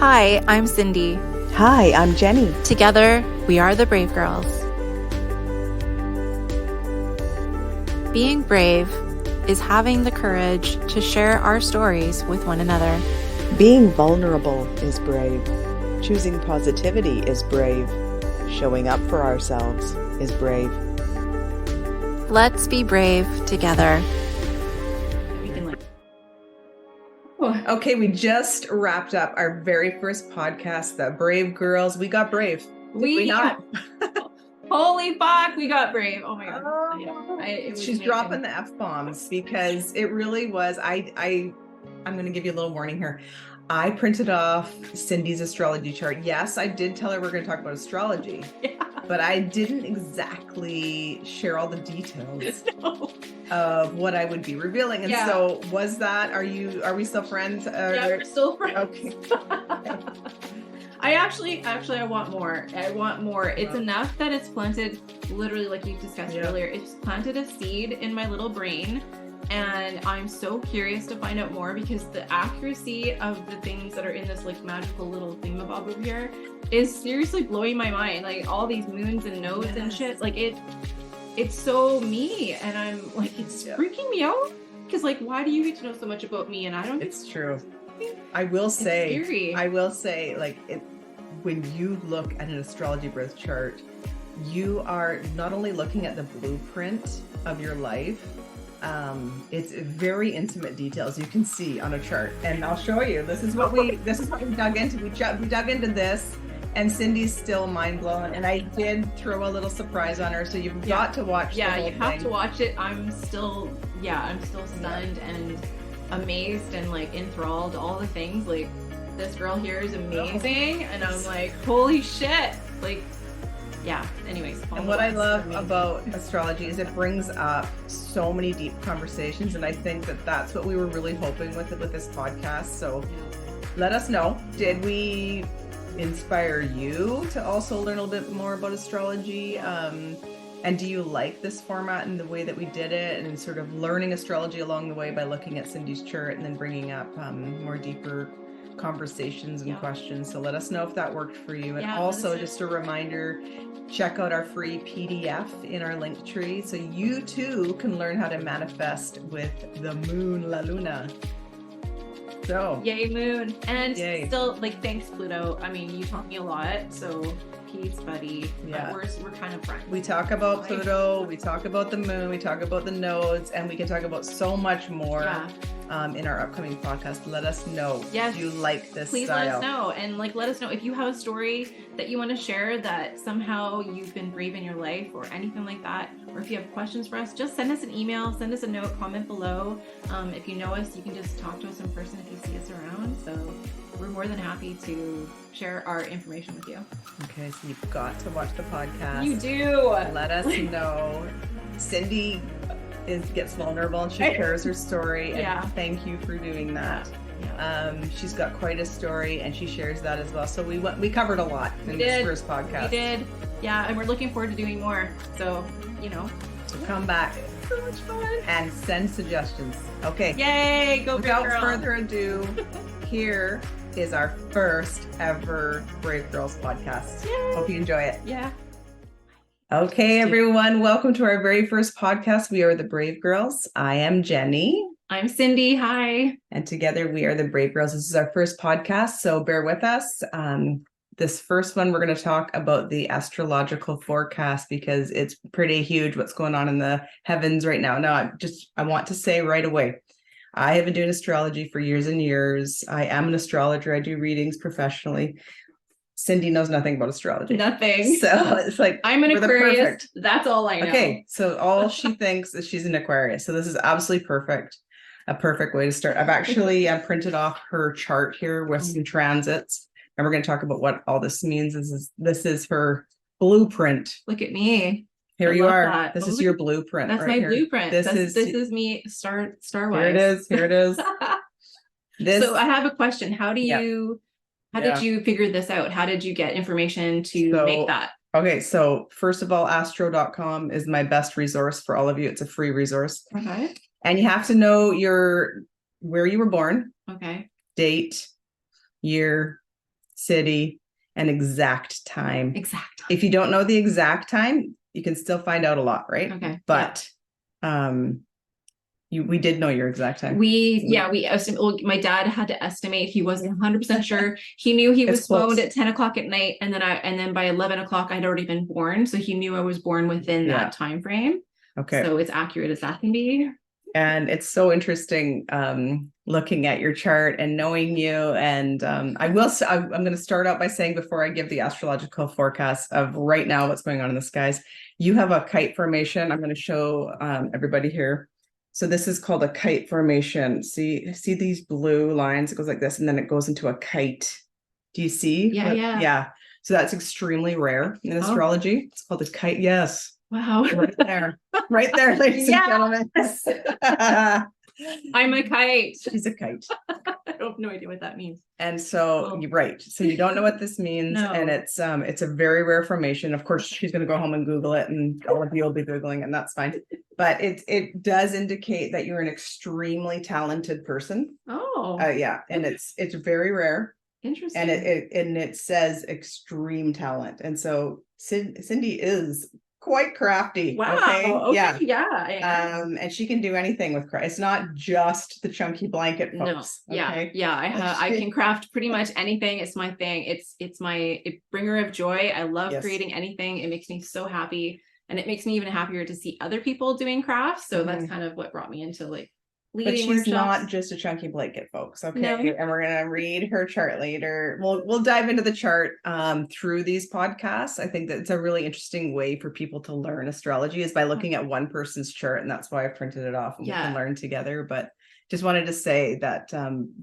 Hi, I'm Cindy. Hi, I'm Jenny. Together, we are the Brave Girls. Being brave is having the courage to share our stories with one another. Being vulnerable is brave. Choosing positivity is brave. Showing up for ourselves is brave. Let's be brave together. Okay, we just wrapped up our very first podcast, The Brave Girls. We got brave. We not? Holy fuck, we got brave. Oh my god. She's dropping the F-bombs because it really was. I'm going to give you a little warning here. I printed off Cindy's astrology chart. Yes, I did tell her we're going to talk about astrology, but I didn't exactly share all the details of what I would be revealing. And so was that, are we still friends? Yeah, we're still friends. Okay. I actually, I want more. It's enough that it's planted, literally like you discussed earlier, it's planted a seed in my little brain. And I'm so curious to find out more because the accuracy of the things that are in this like magical little thingamabob over here is seriously blowing my mind. Like all these moons and nodes and shit, like it's so me, and I'm like, it's freaking me out because like, why do you get to know so much about me and I don't? It's true. I will say, like when you look at an astrology birth chart, you are not only looking at the blueprint of your life. It's very intimate details you can see on a chart, and I'll show you. This is what we dug into. We dug into this, and Cindy's still mind blown. And I did throw a little surprise on her, so you've got to watch. Yeah, you have to watch it. I'm still stunned and amazed and like enthralled. All the things, like this girl here is amazing, and I'm like, holy shit, like. Yeah, anyways. And what I love about astrology is it brings up so many deep conversations, and I think that that's what we were really hoping with this podcast. So let us know, did we inspire you to also learn a little bit more about astrology? And do you like this format and the way that we did it, and sort of learning astrology along the way by looking at Cindy's chart and then bringing up more deeper conversations and questions? So let us know if that worked for you. And also just a reminder, check out our free PDF in our link tree so you too can learn how to manifest with the moon, La Luna. So yay moon. And still like, thanks Pluto. I mean, you taught me a lot, so peace, buddy. Yeah, we're kind of friends. We talk about Pluto, we talk about the moon, we talk about the nodes, and we can talk about so much more in our upcoming podcast. Let us know if you like this Please style. let us know, and like let us know if you have a story that you want to share that somehow you've been brave in your life or anything like that, or if you have questions for us, just send us an email, send us a note, comment below. If you know us, you can just talk to us in person if you see us around. So we're more than happy to share our information with you. Okay, so you've got to watch the podcast. You do. Let us know. Cindy gets vulnerable and she shares her story. And thank you for doing that. She's got quite a story and she shares that as well. So we covered a lot in this first podcast. We did. Yeah, and we're looking forward to doing more. So, So come back. So much fun. And send suggestions. Okay. Yay, go Without Girl. further ado, here is our first ever Brave Girls podcast. Yay. Hope you enjoy it. Yeah. Okay, everyone. Welcome to our very first podcast. We are the Brave Girls. I am Jenny. I'm Cindy. Hi. And together we are the Brave Girls. This is our first podcast, so bear with us. This first one, we're going to talk about the astrological forecast because it's pretty huge what's going on in the heavens right now. Now, I want to say right away, I have been doing astrology for years and years. I am an astrologer. I do readings professionally. Cindy knows nothing about astrology. Nothing. So it's like, I'm an Aquarius. That's all I know. Okay, so all she thinks is she's an Aquarius. So this is absolutely perfect. A perfect way to start. I've actually printed off her chart here with some transits. And we're going to talk about what all this means. This is her blueprint. Look at me. Here you are. That. This is your blueprint. That's right my blueprint. This is me star wise. Here it is. So I have a question. How did you figure this out? How did you get information to make that? Okay, so first of all, astro.com is my best resource for all of you. It's a free resource. Okay. And you have to know where you were born. Okay. Date, year, city, and exact time. Exact. If you don't know the exact time, you can still find out a lot, right? Okay. But we did know your exact time. Well, my dad had to estimate. He wasn't 100% sure. He knew he was phoned at 10 o'clock at night, and then by 11 o'clock I'd already been born, so he knew I was born within that time frame. Okay. So it's accurate as that can be. And it's so interesting looking at your chart and knowing you. And I'm going to start out by saying, before I give the astrological forecast of right now what's going on in the skies, you have a kite formation. I'm going to show everybody here. So this is called a kite formation. See these blue lines? It goes like this, and then it goes into a kite. Do you see? Yeah. So that's extremely rare in astrology. It's called a kite. Yes. Wow. Right there, ladies and gentlemen. I'm a kite. She's a kite. I have no idea what that means. And so you're right. So you don't know what this means. No. And it's a very rare formation. Of course, she's gonna go home and Google it, and all of you will be Googling, and that's fine. But it does indicate that you're an extremely talented person. Oh. Yeah. And it's very rare. Interesting. And it says extreme talent. And so Cindy is quite crafty. Wow. Okay. Yeah. And she can do anything with craft. It's not just the chunky blanket folks. No. Yeah. I can craft pretty much anything. It's my thing. It's my bringer of joy. I love creating anything. It makes me so happy, and it makes me even happier to see other people doing crafts. So that's kind of what brought me into like leading But she's workshops. not just a chunky blanket, folks. Okay. No. And we're gonna read her chart later. We'll dive into the chart through these podcasts. I think that it's a really interesting way for people to learn astrology is by looking at one person's chart, and that's why I printed it off, and we can learn together. But just wanted to say that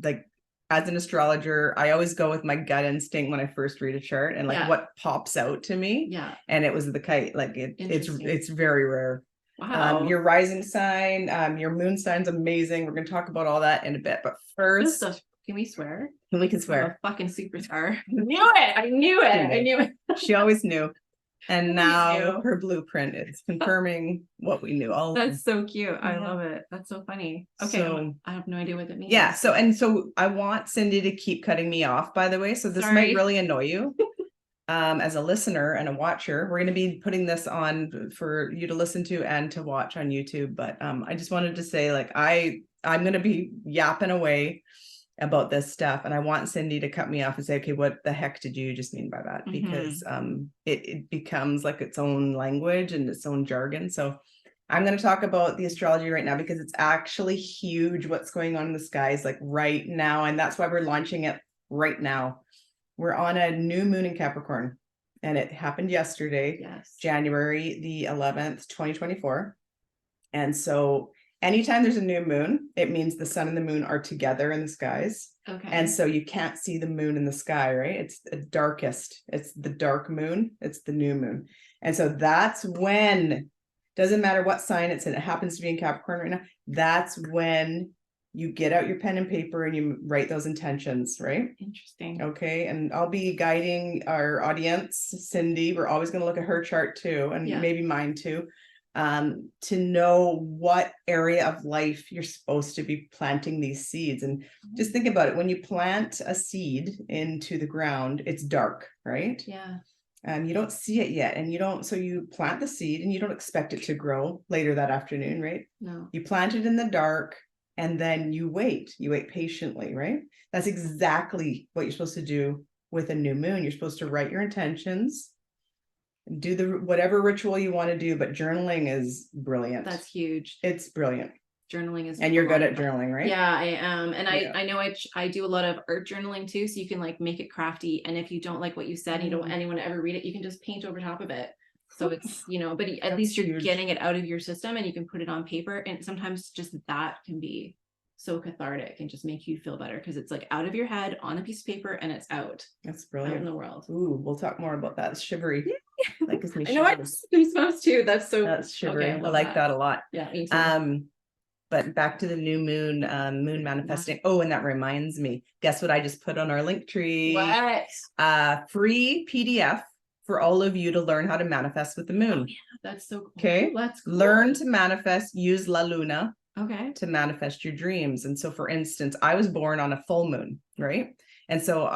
like as an astrologer, I always go with my gut instinct when I first read a chart, and like what pops out to me. Yeah. And it was the kite. Like it's very rare. Wow. Your rising sign, your moon sign's amazing. We're going to talk about all that in a bit. But first, can we swear? We can swear. I'm a fucking superstar. I knew it. She always knew. And now her blueprint is confirming what we knew. That's so cute. I love it. That's so funny. Okay. So, I have no idea what that means. Yeah. So I want Cindy to keep cutting me off, by the way. So this might really annoy you. As a listener and a watcher, we're going to be putting this on for you to listen to and to watch on YouTube. But I just wanted to say, like, I'm going to be yapping away about this stuff, and I want Cindy to cut me off and say, okay, what the heck did you just mean by that? Because it becomes like its own language and its own jargon. So I'm going to talk about the astrology right now, because it's actually huge what's going on in the skies like right now, and that's why we're launching it right now. We're on a new moon in Capricorn, and it happened yesterday, January the 11th, 2024. And so anytime there's a new moon, it means the sun and the moon are together in the skies. Okay. And so you can't see the moon in the sky, right? It's the darkest. It's the dark moon. It's the new moon. And so that's when, doesn't matter what sign it's in, it happens to be in Capricorn right now. That's when you get out your pen and paper and you write those intentions, right? Interesting. Okay. And I'll be guiding our audience, Cindy. We're always going to look at her chart too, and maybe mine too, to know what area of life you're supposed to be planting these seeds. And just think about it. When you plant a seed into the ground, it's dark, right? Yeah. You don't see it yet. And so you plant the seed and you don't expect it to grow later that afternoon, right? No. You plant it in the dark, and then you wait patiently, right? That's exactly what you're supposed to do with a new moon. You're supposed to write your intentions, do whatever ritual you want to do, but journaling is brilliant. That's huge. It's brilliant. Journaling is, and you're good at journaling, right? Yeah, I am. And I know I do a lot of art journaling too, so you can like make it crafty. And if you don't like what you said, and you don't want anyone to ever read it, you can just paint over top of it. So it's, but at least you're getting it out of your system, and you can put it on paper. And sometimes just that can be so cathartic and just make you feel better, because it's like out of your head on a piece of paper, and it's out. That's brilliant. Out in the world. Ooh, we'll talk more about that. It's shivery. That gives me I know, goosebumps too. That's shivery. Okay, I like that a lot. Yeah, me too. But back to the new moon, moon manifesting. Oh, and that reminds me. Guess what I just put on our link tree? What? Free PDF for all of you to learn how to manifest with the moon. Oh, yeah, that's so cool. Okay. That's cool. Learn to manifest. Use La Luna. Okay. To manifest your dreams. And so, for instance, I was born on a full moon, right? And so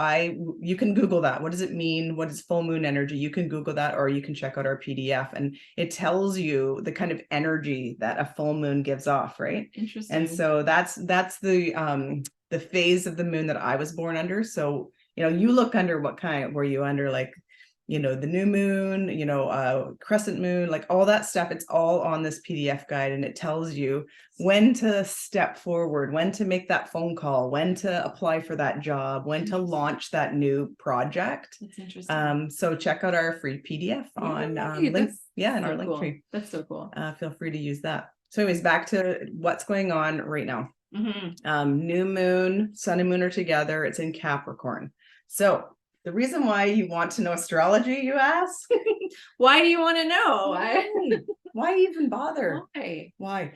you can Google that. What does it mean? What is full moon energy? You can Google that, or you can check out our PDF, and it tells you the kind of energy that a full moon gives off, right? Interesting. And so that's the phase of the moon that I was born under. So, you look under were you under, like, the new moon, crescent moon, like all that stuff. It's all on this PDF guide, and it tells you when to step forward, when to make that phone call, when to apply for that job, when to launch that new project. That's interesting. So check out our free PDF on link. Yeah, in our link tree. That's so cool. Feel free to use that. So anyways, back to what's going on right now. New moon, sun and moon are together. It's in Capricorn. So the reason why you want to know astrology, you ask? Why do you want to know? Why even bother? Why?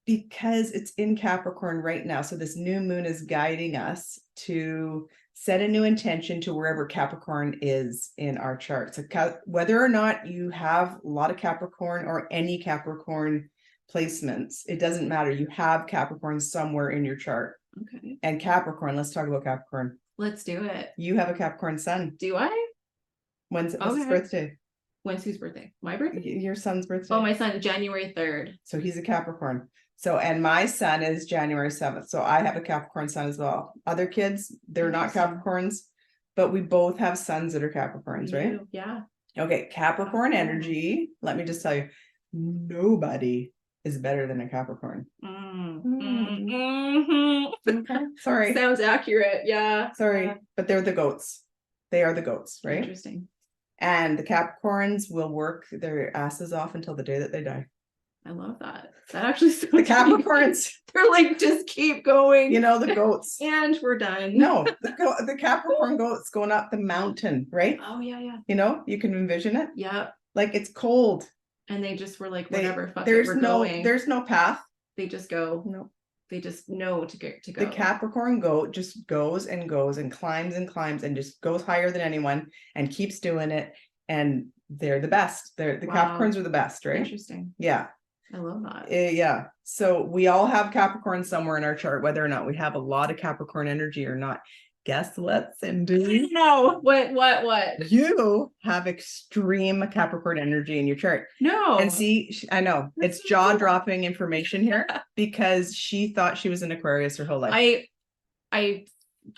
Because it's in Capricorn right now. So this new moon is guiding us to set a new intention to wherever Capricorn is in our chart. So whether or not you have a lot of Capricorn or any Capricorn placements, it doesn't matter. You have Capricorn somewhere in your chart. Okay. And Capricorn, let's talk about Capricorn. Let's do it. You have a Capricorn sun. Do I? What's his birthday? When's whose birthday? My birthday? Your son's birthday. Oh, my son, January 3rd. So he's a Capricorn. So, and my son is January 7th. So I have a Capricorn sun as well. Other kids, they're not Capricorns, but we both have sons that are Capricorns, right? Yeah. Okay. Capricorn energy. Let me just tell you, nobody is better than a Capricorn. Okay. Sorry. Sounds accurate. Yeah. Sorry, but they're the goats. They are the goats, right? Interesting. And the Capricorns will work their asses off until the day that they die. I love that. That actually sounds the Capricorns. They're like, just keep going. The goats. And we're done. No, the Capricorn goats going up the mountain, right? Oh, yeah. You can envision it. Yeah. Like it's cold. And they just were like, whatever, fuck there's it, we're no going. There's no path. They just go. No. They just know to go. The Capricorn goat just goes and goes and climbs and just goes higher than anyone and keeps doing it. And they're the best. The Capricorns are the best, right? Interesting. Yeah. I love that. Yeah. So we all have Capricorn somewhere in our chart, whether or not we have a lot of Capricorn energy or not. Guess what, Cindy? No. What? You have extreme Capricorn energy in your chart. No. And see, I know it's jaw-dropping information here because she thought she was an Aquarius her whole life. I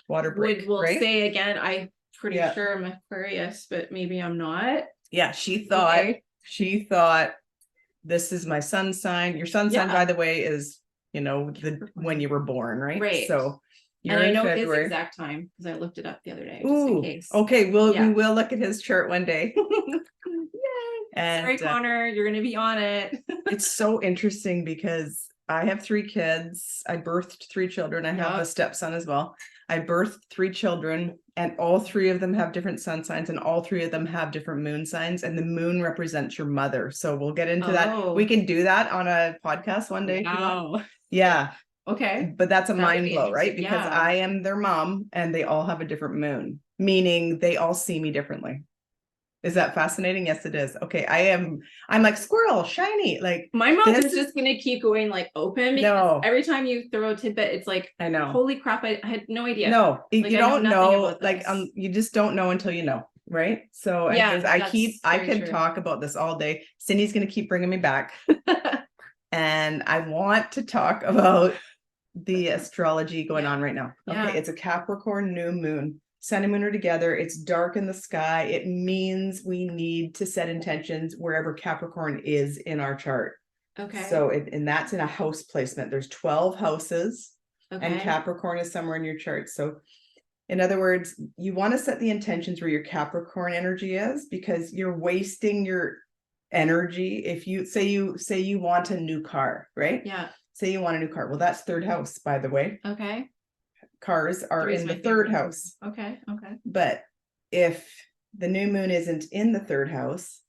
water break. will right? say again, I'm pretty sure I'm Aquarius, but maybe I'm not. Yeah, she thought this is my sun sign. Your sun sign, by the way, is when you were born, right? Right. So and I know his exact time because I looked it up the other day. Just in case. Okay, we will look at his chart one day. Yay. And sorry, Connor, you're gonna be on it. It's so interesting because I have 3 kids. I birthed 3 children. I have a stepson as well. I birthed 3 children, and all 3 of them have different sun signs, and all 3 of them have different moon signs, and the moon represents your mother. So we'll get into that. We can do that on a podcast one day. Wow. Yeah. Okay. But that's a mind blow, right? Because I am their mom and they all have a different moon, meaning they all see me differently. Is that fascinating? Yes, it is. Okay. I'm like squirrel, shiny. Like my mouth is just going to keep going like open because every time you throw a tidbit, it's like, I know. Holy crap. I had no idea. No, you don't know. Like, you just don't know until you know. Right. So I could talk about this all day. Cindy's going to keep bringing me back. And I want to talk about the astrology going on right now. Okay. It's a Capricorn new moon. Sun and moon are together. It's dark in the sky. It means we need to set intentions wherever Capricorn is in our chart. Okay. So and that's in a house placement. There's 12 houses and Capricorn is somewhere in your chart. So in other words, you want to set the intentions where your Capricorn energy is because you're wasting your energy. If you say you want a new car, right? Yeah. Say you want a new car. Well, that's 3rd house, by the way. Okay. Cars are in the 3rd house. Okay. But if the new moon isn't in the 3rd house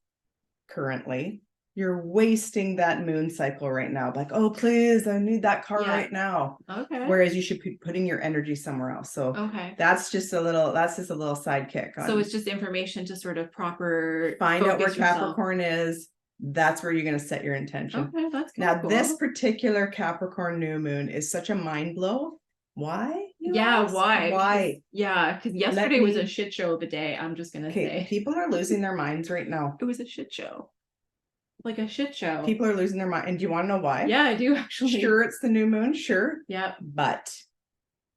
currently, you're wasting that moon cycle right now. Like, oh, please, I need that car right now. Okay. Whereas you should be putting your energy somewhere else. So that's just a little sidekick. So it's just information to sort of proper find out where Capricorn is. That's where you're going to set your intention. Okay, that's now cool. This particular Capricorn new moon is such a mind blow. Why? you Yeah, ask? why? Why? Yeah, because yesterday was a shit show of a day. I'm just gonna say People are losing their minds right now. it was a shit show. Like a shit show. People are losing their mind. And do you want to know why? Yeah, I do actually. Sure, it's the new moon. Sure. Yeah. But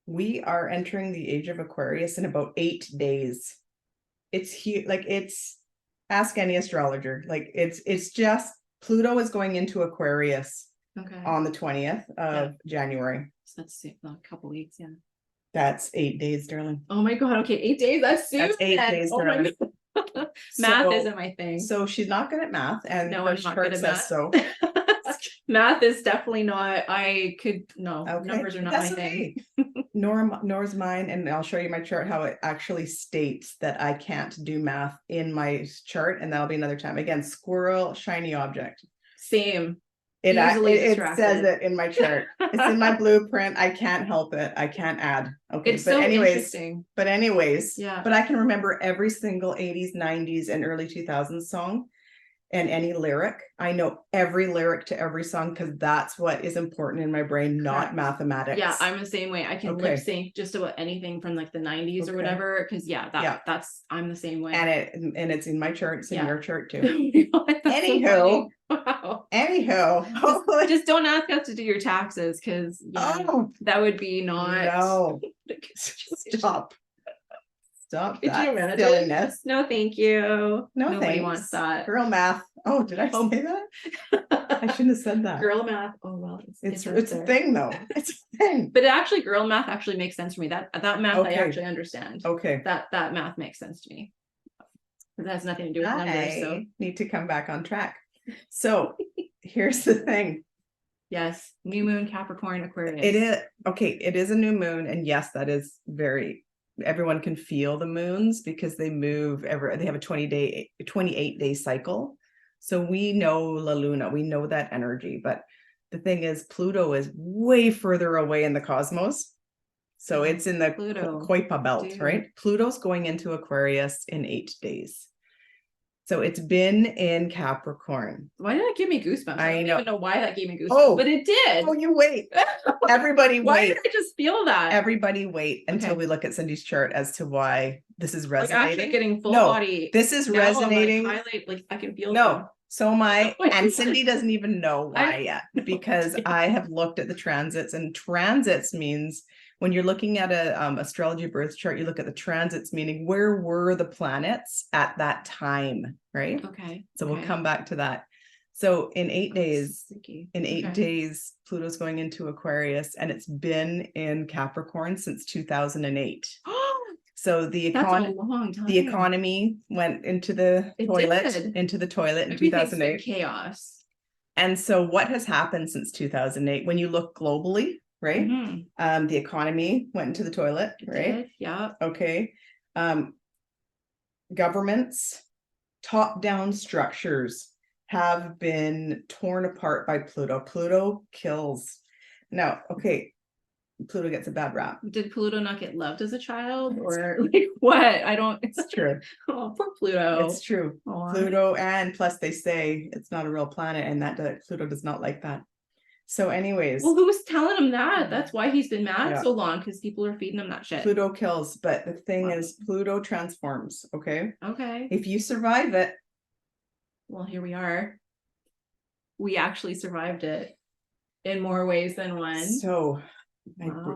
we are entering the age of Aquarius in about 8 days. It's huge. Like, it's, ask any astrologer. Like, it's just Pluto is going into Aquarius on the 20th of January. So that's a couple weeks. Yeah. That's 8 days, darling. Oh my God. Okay. 8 days. That's soon. That's 8 days, darling. Math isn't my thing. So she's not good at math, and no, her I'm not chart good at says math. so. Math is definitely not. Numbers are not my thing. Nor's mine, and I'll show you my chart how it actually states that I can't do math in my chart, and that'll be another time. Again, squirrel, shiny object. Same. It says it in my chart. It's in my blueprint. I can't help it. I can't add. Okay, it's but so anyways, interesting. Yeah. But I can remember every single 80s, 90s, and early 2000s song, and any lyric. I know every lyric to every song because that's what is important in my brain, not mathematics. Yeah, I'm the same way. I can lip sync just about anything from like the 90s or whatever. Because that's I'm the same way. And it's in my chart. It's in your chart too. Anywho, so Anywho, just don't ask us to do your taxes because that would be not. No, stop. Stop Could that you imagine? silliness. No, thank you. No, Nobody thanks. wants that. Girl math. Oh, did I say that? I shouldn't have said that. Girl math. Oh well, it's a thing though. It's a thing. But girl math actually makes sense for me. That math I actually understand. Okay. That math makes sense to me. That has nothing to do with numbers. So need to come back on track. So here's the thing. Yes, new moon, Capricorn, Aquarius. It is okay. It is a new moon, and yes, that is very. Everyone can feel the moons because they move they have a 28-day cycle. So we know La Luna, we know that energy. But the thing is, Pluto is way further away in the cosmos. So it's in the Kuiper belt, right? Pluto's going into Aquarius in 8 days. So it's been in Capricorn. Why did that give me goosebumps? I don't even know why that gave me goosebumps. Oh, but it did. Oh, you wait. Everybody wait. Why did I just feel that? Everybody wait until we look at Cindy's chart as to why this is resonating. Like actually getting full body. This is resonating. Like I can feel them. So and Cindy doesn't even know why yet, because I have looked at the transits, and transits means when you're looking at a astrology birth chart, you look at the transits, meaning where were the planets at that time, right? Okay. So we'll come back to that. So in 8 days, days, Pluto's going into Aquarius, and it's been in Capricorn since 2008. So the economy went into the toilet in 2008. Chaos. And so what has happened since 2008? When you look globally, right? Mm-hmm. The economy went into the toilet, right? Yeah. Okay. Governments, top-down structures have been torn apart by Pluto. Pluto kills. Now, Pluto gets a bad rap. Did Pluto not get loved as a child, or like what? I don't. It's true. Oh, poor Pluto. It's true. Aww. Pluto, and plus they say it's not a real planet, and that Pluto does not like that. So, anyways. Well, who's telling him that? That's why he's been mad so long, because people are feeding him that shit. Pluto kills, but the thing is, Pluto transforms. Okay. Okay. If you survive it. Well, here we are. We actually survived it in more ways than one. So.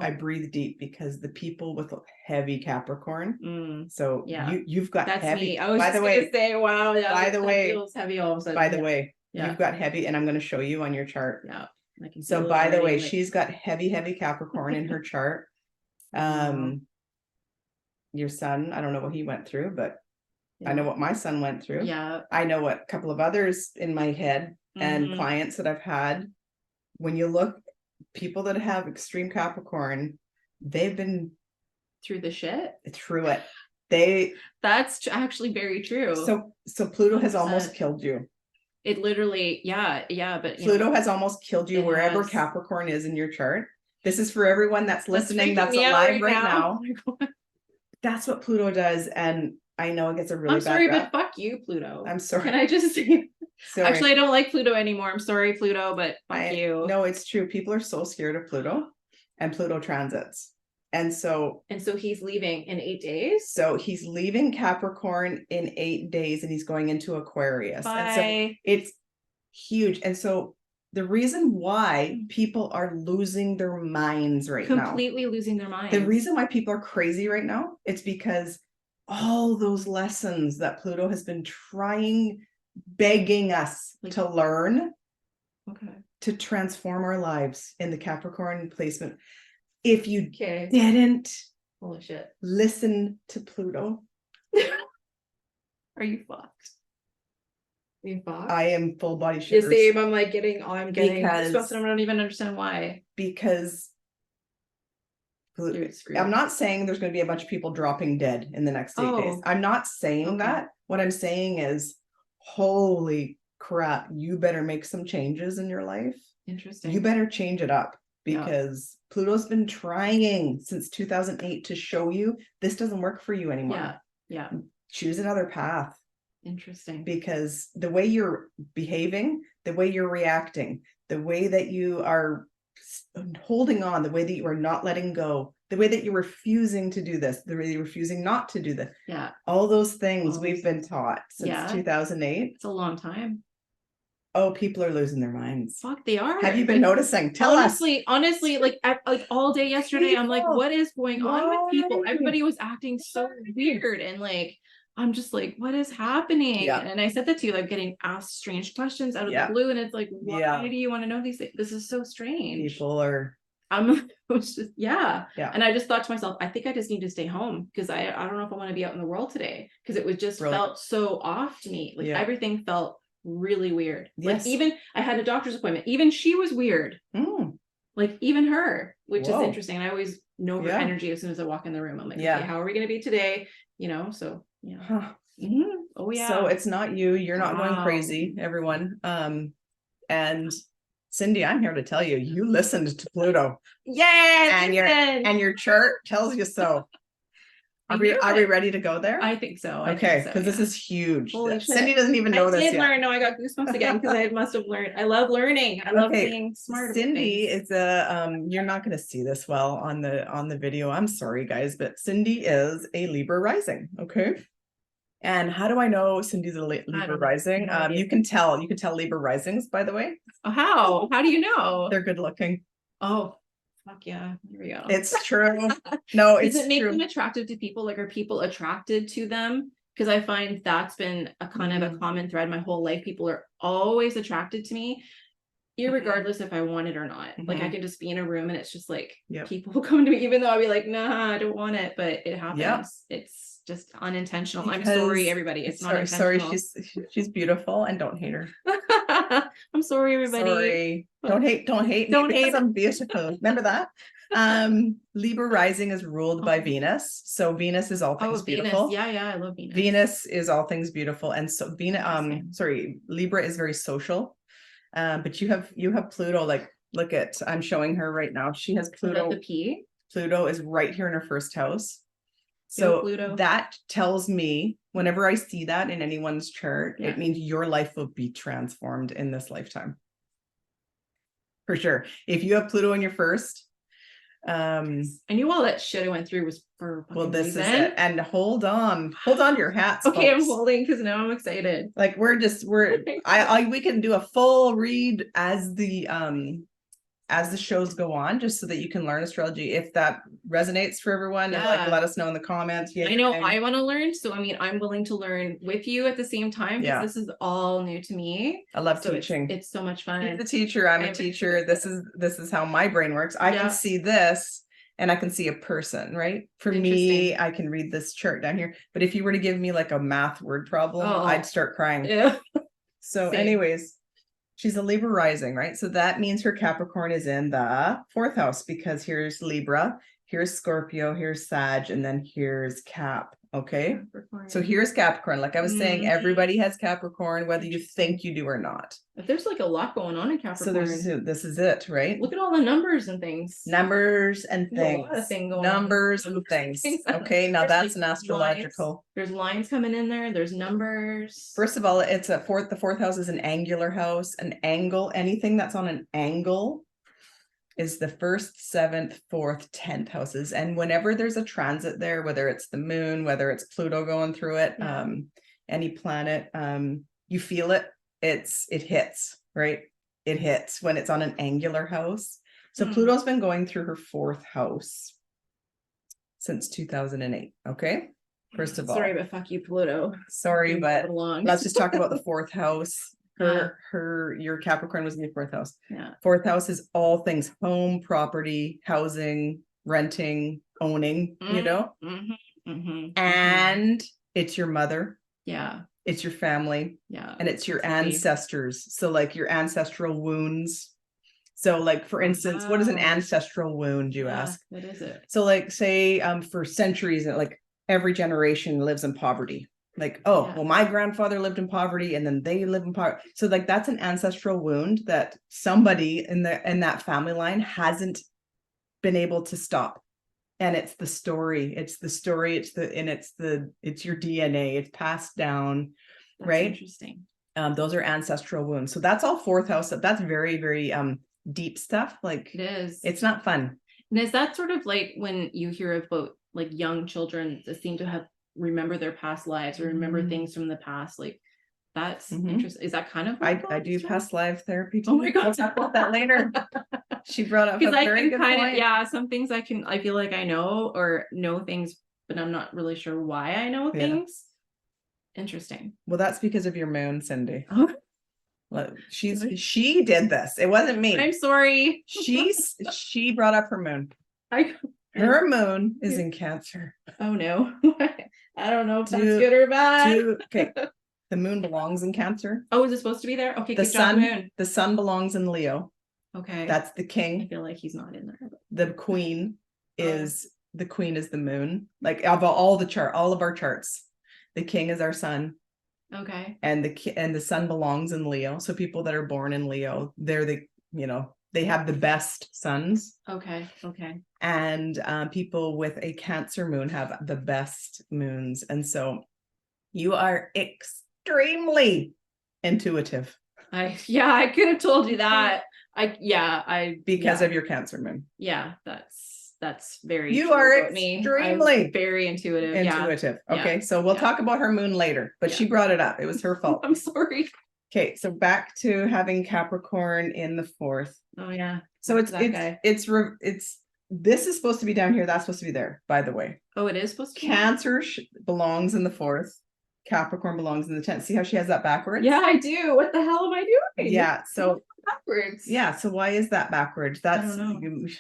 I breathe deep because the people with heavy Capricorn. So you've got that's heavy. Me. I was just going to say, wow. Yeah, by the way, feels heavy all of a sudden. By the way, you've got heavy, and I'm going to show you on your chart. Yeah. So by the way, she's got heavy Capricorn in her chart. Your son, I don't know what he went through, but I know what my son went through. Yeah. I know what a couple of others in my head and clients that I've had. When you look. People that have extreme Capricorn, they've been through the shit. Through it. That's actually very true. So Pluto has almost killed you. It literally, but Pluto has almost killed you wherever Capricorn is in your chart. This is for everyone that's listening, that's alive right now. Oh that's what Pluto does, and I know it gets a really bad rap. But fuck you, Pluto. I'm sorry. Can I just say? Sorry. Actually, I don't like Pluto anymore. I'm sorry, Pluto, but fuck you. No, it's true. People are so scared of Pluto and Pluto transits. And so he's leaving in 8 days. So he's leaving Capricorn in 8 days and he's going into Aquarius. Bye. And so it's huge. And so the reason why people are losing their minds right now, completely losing their minds. The reason why people are crazy right now, it's because all those lessons that Pluto has been begging us to learn, to transform our lives in the Capricorn placement. If you didn't holy shit, listen to Pluto, are you fucked? Are you fucked? I am full body shivers. The same. I'm getting goosebumps and I don't even understand why. Because I'm not saying there's going to be a bunch of people dropping dead in the next 8 days. I'm not saying that. What I'm saying is, holy crap, you better make some changes in your life. Interesting. You better change it up. Because Pluto's been trying since 2008 to show you this doesn't work for you anymore. Yeah. Choose another path. Interesting. Because the way you're behaving, the way you're reacting, the way that you are holding on, the way that you are not letting go, the way that you're refusing to do this, the way you're refusing not to do this. Yeah. All those things we've been taught since 2008. It's a long time. Oh, people are losing their minds. Fuck, they are. Have you been noticing? Tell us. Honestly, like all day yesterday, I'm like, what is going on with people? Everybody was acting so weird, and like, I'm just like, what is happening? Yeah. And I said that to you, like getting asked strange questions out of the blue, and it's like, why do you want to know these things? This is so strange. People are. It was just and I just thought to myself, I think I just need to stay home because I don't know if I want to be out in the world today because it was just felt so off to me. Like everything felt really weird. Like even I had a doctor's appointment, even she was weird. Like even her, which is interesting. I always know her energy as soon as I walk in the room. I'm like, okay, how are we going to be today? So oh yeah. So it's not you're not going crazy, everyone. And Cindy, I'm here to tell you, you listened to Pluto. Yes, and your chart tells you so. Are we ready to go there? I think so. Okay, because this is huge. Holy Cindy doesn't even know this yet. Learn. No, I got goosebumps again because I must have learned. I love learning. I love being smart. Cindy is you're not going to see this well on the video. I'm sorry, guys, but Cindy is a Libra rising. Okay. And how do I know Cindy's a Libra rising? You can tell Libra risings, by the way. How do you know? They're good looking. Oh. Fuck yeah, here we go. It's true. No, it's Does it make true. them attractive to people? Like, are people attracted to them? Because I find that's been a kind of a common thread my whole life. People are always attracted to me, irregardless if I want it or not. Like, I can just be in a room and it's just like people will come to me, even though I'll be like, nah, I don't want it, but it happens. It's just unintentional. I'm sorry, everybody. It's not intentional. Sorry, she's beautiful, and don't hate her. I'm sorry, everybody. Sorry. Don't hate me because I'm beautiful. Remember that? Libra rising is ruled by Venus. So Venus is all things beautiful. Venus. Yeah, I love Venus. Venus is all things beautiful. And so Libra is very social. But you have Pluto, like look at, I'm showing her right now. She has Pluto. The P? Pluto is right here in her first house. So that tells me whenever I see that in anyone's chart, it means your life will be transformed in this lifetime. For sure. If you have Pluto in your first, I knew all that shit I went through was for this is it. And hold on to your hats. Okay, folks. I'm holding because now I'm excited. Like we can do a full read as the shows go on, just so that you can learn astrology. If that resonates for everyone, like let us know in the comments. I know I want to learn, so I mean, I'm willing to learn with you at the same time because this is all new to me. I love teaching. It's so much fun. He's a teacher. I'm a teacher. This is how my brain works. I can see this, and I can see a person. Right? For me, I can read this chart down here. But if you were to give me like a math word problem, I'd start crying. Yeah. So, anyways. She's a Libra rising, right? So that means her Capricorn is in the 4th house because here's Libra, here's Scorpio, here's Sag, and then here's Cap. Okay. Capricorn. So here's Capricorn. Like I was saying, everybody has Capricorn, whether you think you do or not. But there's like a lot going on in Capricorn. So this is it, right? Look at all the numbers and things. Numbers and things. A lot of things going numbers and things. Okay, now that's an astrological. Lines. There's lines coming in there. There's numbers. First of all, it's the 4th house is an angular house, an angle, anything that's on an angle is the 1st, 7th, 4th, 10th houses. And whenever there's a transit there, whether it's the moon, whether it's Pluto going through it, any planet, you feel it. It hits, right? It hits when it's on an angular house. So Pluto's been going through her 4th house since 2008. Okay. First of all, sorry, but fuck you, Pluto. Sorry, but let's just talk about the 4th house. Your Capricorn was in your 4th house. Yeah. 4th house is all things home, property, housing, renting, owning, you know, and it's your mother. Yeah. It's your family. Yeah. And it's your ancestors. So like your ancestral wounds. So like, for instance, what is an ancestral wound, you ask? What is it? So like, say, for centuries, like every generation lives in poverty. Like, well, my grandfather lived in poverty and then they live in poverty. So like, that's an ancestral wound that somebody in that family line hasn't been able to stop. And it's the story, it's your DNA, it's passed down. That's right? Interesting. Those are ancestral wounds. So that's all 4th house. That's very, very deep stuff. Like it is. It's not fun. And is that sort of like when you hear about like young children that seem to have remember their past lives or remember things from the past? Like that's interesting. Is that kind of I do past life therapy too. Oh my God. We'll talk about that later. She brought up a because I very can good kind point. of some things I feel like I know or know things, but I'm not really sure why I know things. Interesting. Well, that's because of your moon, Cindy. Oh. She did this. It wasn't me. I'm sorry. She brought up her moon. Her moon is in Cancer. Oh no. I don't know if that's good or bad. Okay. The moon belongs in Cancer. Oh, is it supposed to be there? Okay, the sun belongs in Leo. Okay. That's the king. I feel like he's not in there. The queen is the moon. Like of all of our charts. The king is our sun. Okay. And the sun belongs in Leo. So people that are born in Leo, they have the best suns. Okay. And people with a Cancer moon have the best moons. And so you are extremely intuitive. I could have told you that. Because of your Cancer moon. Yeah, that's very you true are about me. extremely very intuitive. Okay, so we'll talk about her moon later, but she brought it up. It was her fault. I'm sorry. Okay, so back to having Capricorn in the 4th. Oh yeah. So this is supposed to be down here, that's supposed to be there, by the way. Oh, it is supposed to be. Cancer belongs in the 4th. Capricorn belongs in the 10th. See how she has that backwards? Yeah, I do. What the hell am I doing? Yeah, so backwards. Yeah, so why is that backwards? That's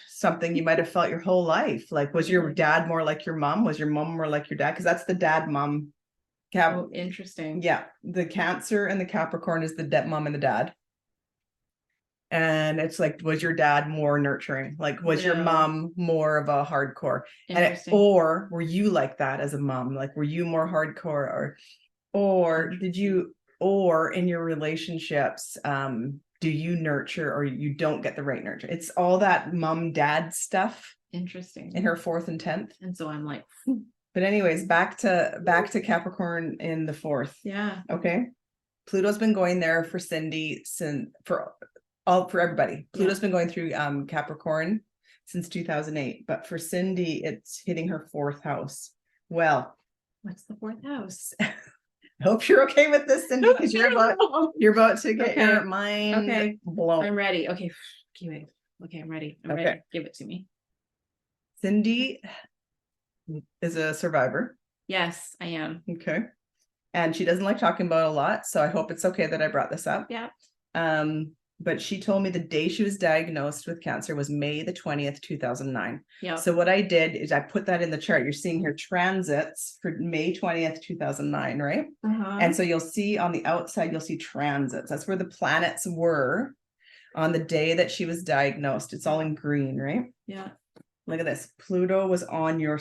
something you might have felt your whole life. Like, was your dad more like your mom? Was your mom more like your dad? Because that's the dad mom. Oh, interesting. Yeah, the Cancer and the Capricorn is the mom and the dad. And it's like, was your dad more nurturing? Like, was your mom more of a hardcore? Or were you like that as a mom? Like, were you more hardcore, or did you, or in your relationships, do you nurture or you don't get the right nurture? It's all that mom dad stuff. Interesting. In her 4th and 10th. And so I'm like, but anyways, back to Capricorn in the 4th. Yeah. Okay. Pluto's been going there for Cindy for everybody. Pluto's been going through Capricorn since 2008, but for Cindy, it's hitting her 4th house. Well, what's the 4th house? I hope you're okay with this, Cindy, because you're about to get your mind blown. I'm ready. Okay. Okay, I'm ready. I'm ready. Give it to me. Cindy is a survivor. Yes, I am. Okay. And she doesn't like talking about it a lot, so I hope it's okay that I brought this up. Yeah. But she told me the day she was diagnosed with cancer was May the 20th, 2009. Yeah. So what I did is I put that in the chart. You're seeing here transits for May 20th, 2009, right? And so you'll see on the outside, you'll see transits. That's where the planets were on the day that she was diagnosed. It's all in green, right? Yeah. Look at this. Pluto was on your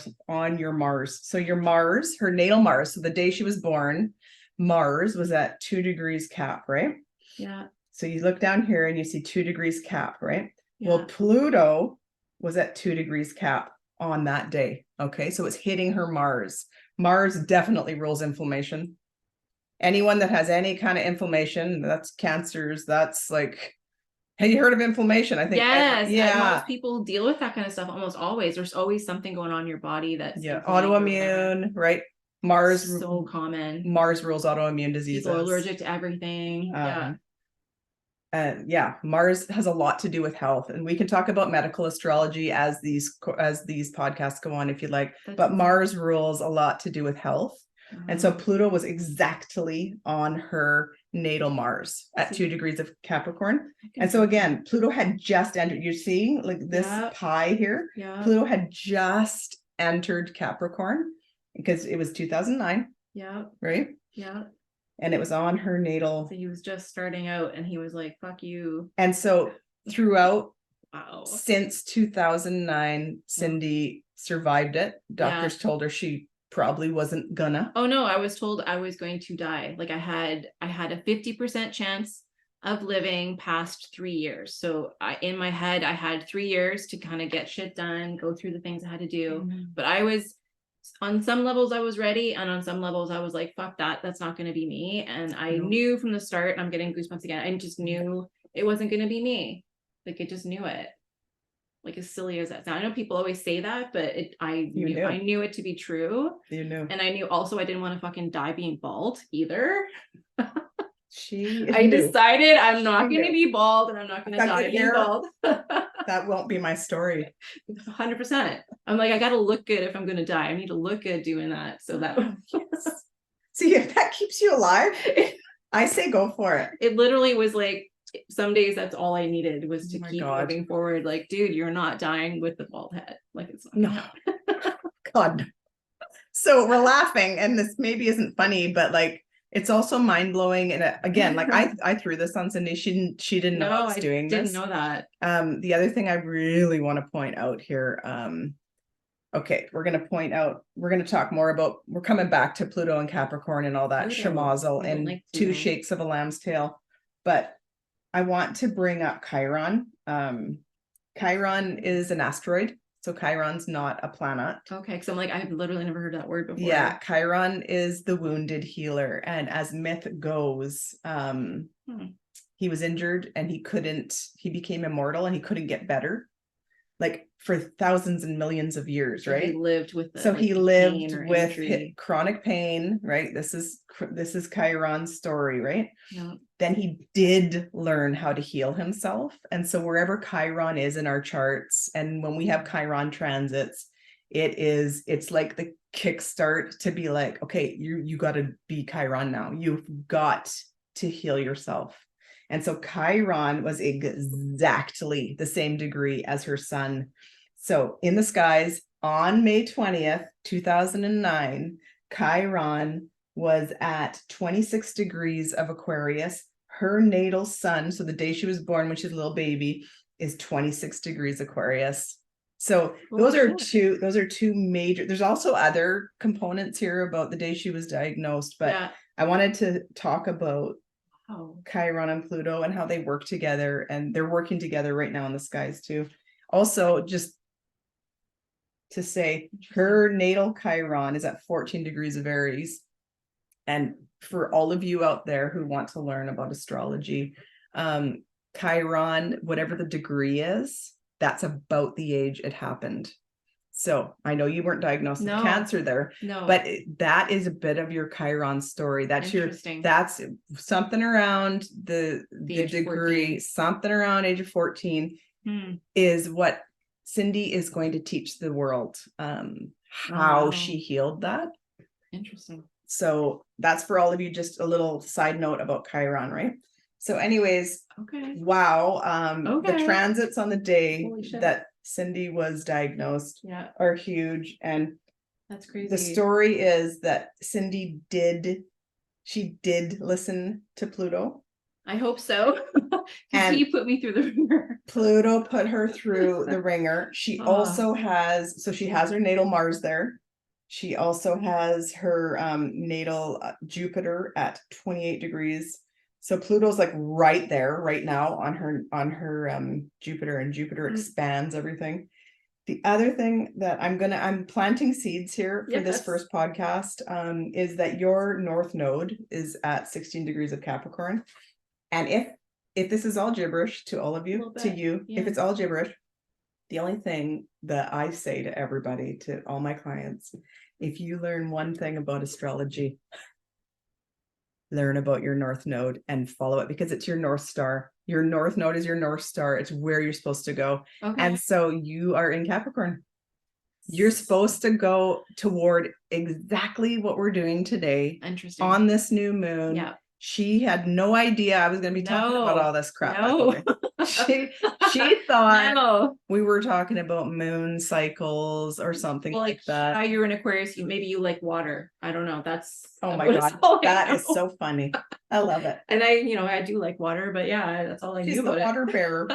Mars. So your Mars, her natal Mars. So the day she was born, Mars was at 2 degrees Cap, right? Yeah. So you look down here and you see 2 degrees Cap, right? Yeah. Well, Pluto was at 2 degrees Cap on that day. Okay. So it's hitting her Mars. Mars definitely rules inflammation. Anyone that has any kind of inflammation, that's cancers, that's like Have you heard of inflammation? I think. Yes, Yeah. most people deal with that kind of stuff almost always. There's always something going on in your body that's Autoimmune, right? Mars, so common. Mars rules autoimmune diseases. People are allergic to everything. And Mars has a lot to do with health, and we can talk about medical astrology as these podcasts go on if you like. But Mars rules a lot to do with health. And so Pluto was exactly on her natal Mars at 2 degrees of Capricorn. And so again, Pluto had just entered, you're seeing like this pie here. Pluto had just entered Capricorn because it was 2009. Right? And it was on her natal. So he was just starting out and he was like, fuck you. And so throughout, since 2009, Cindy survived it. Doctors told her she probably wasn't gonna. Oh no, I was told I was going to die. Like I had a 50% chance of living past 3 years. So in my head, I had 3 years to kind of get shit done, go through the things I had to do. But I was, on some levels I was ready, and on some levels I was like, fuck that, that's not going to be me. And I knew from the start, and I'm getting goosebumps again, I just knew it wasn't going to be me. Like I just knew it. Like as silly as that sounds. I know people always say that, but I knew it to be true. You knew. And I knew also I didn't want to fucking die being bald either. I decided I'm not going to be bald, and I'm not going to die being bald. That won't be my story. 100%. I'm like, I got to look good if I'm going to die. I need to look good doing that. So that see if that keeps you alive. I say go for it. It literally was like, some days that's all I needed was to keep moving forward. Like, dude, you're not dying with the bald head. Like it's not. God. So we're laughing, and this maybe isn't funny, but like it's also mind blowing. And again, like I threw this on Cindy. She didn't know I was doing this. Didn't know that. The other thing I really want to point out here. Okay, we're going to talk more about, we're coming back to Pluto and Capricorn and all that schmozzle and like 2 shakes of a lamb's tail. But I want to bring up Chiron. Chiron is an asteroid. So Chiron's not a planet. Okay, because I'm like, I've literally never heard that word before. Yeah, Chiron is the wounded healer. And as myth goes, he was injured and he became immortal and he couldn't get better. Like for thousands and millions of years, right? He lived with chronic pain, right? This is Chiron's story, right? Yeah. Then he did learn how to heal himself. And so wherever Chiron is in our charts, and when we have Chiron transits, it's like the kickstart to be like, okay, you got to be Chiron now. You've got to heal yourself. And so Chiron was exactly the same degree as her sun. So in the skies on May 20th, 2009, Chiron was at 26 degrees of Aquarius. Her natal sun, so the day she was born when she's a little baby, is 26 degrees Aquarius. So those are two major, there's also other components here about the day she was diagnosed, but I wanted to talk about Chiron and Pluto and how they work together, and they're working together right now in the skies too. Also, just to say, her natal Chiron is at 14 degrees of Aries. And for all of you out there who want to learn about astrology, Chiron, whatever the degree is, that's about the age it happened. So I know you weren't diagnosed with cancer there, but that is a bit of your Chiron story. That's something around the degree, something around age of 14 is what Cindy is going to teach the world, how she healed that. Interesting. So that's for all of you, just a little side note about Chiron, right? So anyways, the transits on the day that Cindy was diagnosed are huge. And that's crazy. The story is that Cindy did listen to Pluto. I hope so. And he put me through the ringer. Pluto put her through the ringer. She also has her natal Mars there. She also has her natal Jupiter at 28 degrees. So Pluto's like right there right now on her Jupiter, and Jupiter expands everything. The other thing that I'm planting seeds here for this first podcast is that your North Node is at 16 degrees of Capricorn. And if if this is all gibberish to all of you, to you, yeah. if it's all gibberish, the only thing that I say to everybody, to all my clients, if you learn one thing about astrology, learn about your North Node and follow it, because it's your North Star. Your North Node is your North Star. It's where you're supposed to go. Okay. And so you are in Capricorn. You're supposed to go toward exactly what we're doing today. Interesting. On this new moon. Yeah. She had no idea I was going to be talking about all this crap. By the way. She thought we were talking about moon cycles or something like that. You're an Aquarius. Maybe you like water. I don't know. That's oh my god, that is so funny. I love it. And I do like water, but yeah, that's all I knew about it. She's the water bearer.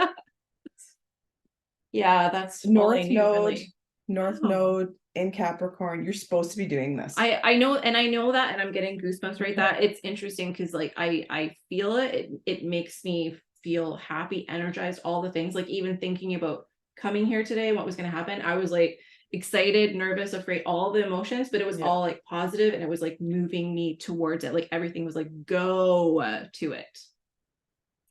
Yeah, that's North Node. Really. North Node in Capricorn. You're supposed to be doing this. I know, and I know that, and I'm getting goosebumps right. That it's interesting because like I feel it. It makes me feel happy, energized, all the things. Like even thinking about coming here today, what was going to happen, I was like excited, nervous, afraid, all the emotions, but it was all like positive, and it was like moving me towards it. Like everything was like go to it.